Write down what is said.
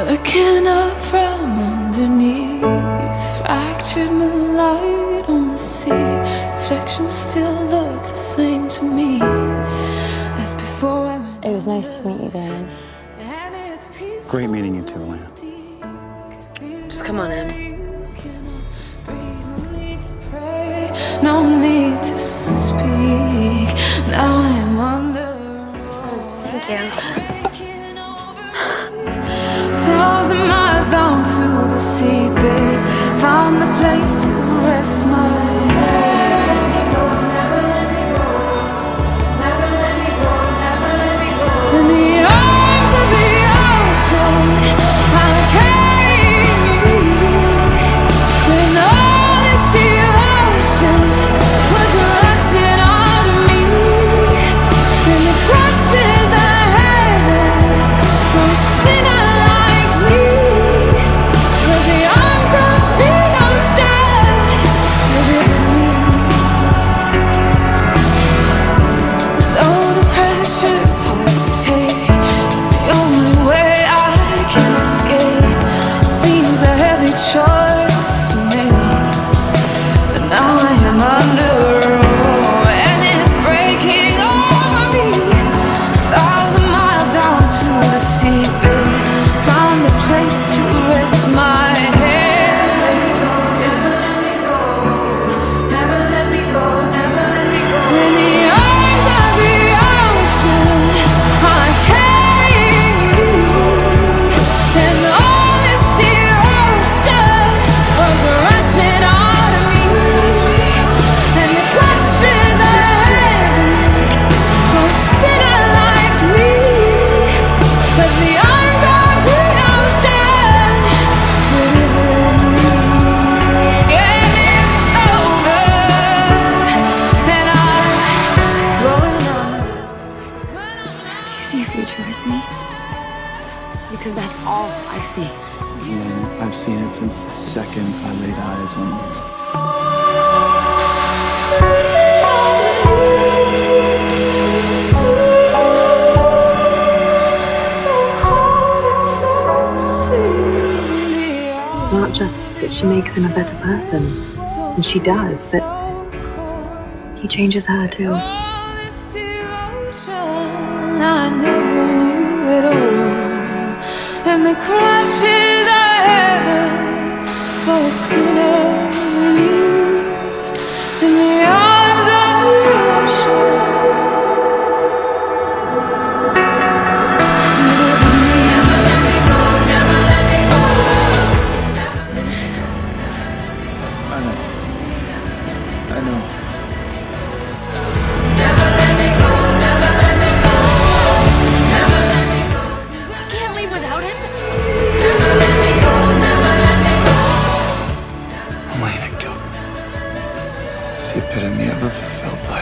Looking up from underneath, fractured moonlight on the sea. Reflections still look the same to me as before. It was nice to meet you, Dan. Great meeting you too, Elena. Just come on in. No need to speak. Now I'm under. Thank you. 1,000 miles down to the seabed, found a place to rest my head. Never let me go, never let me go, never let me go. In the arms of the ocean, I carry you. When all this devotion was rushing out of me, and the crushes I had for a sinner like me, with the arms of the ocean delivered me. Though the pressure's hard to take, it's the only way I can escape. Seems a heavy choice to make, but now I am under, and it's breaking over me. 1,000 miles down to the seabed, found a place to rest my head. Never let me go, never let me go, never let me go. In the arms of the ocean, I carry you, and all this devotion was rushing out of me, and the crushes I had for a sinner like me, but the arms of the ocean delivered me. And it's over, and I'm going on. Do you see a future with me? Because that's all I see. Elena, I've seen it since the second I laid eyes on you. It's not just that she makes him a better person, and she does, but he changes her too. I never knew it all, and the crashes I had for a sinner released in the arms of the ocean. Never let me go, never let me go. I know. Never let me go, never let me go. Never let me go. I can't leave without him. Never let me go, never let me go. Elena, go. It's the epitome of a fulfilled life.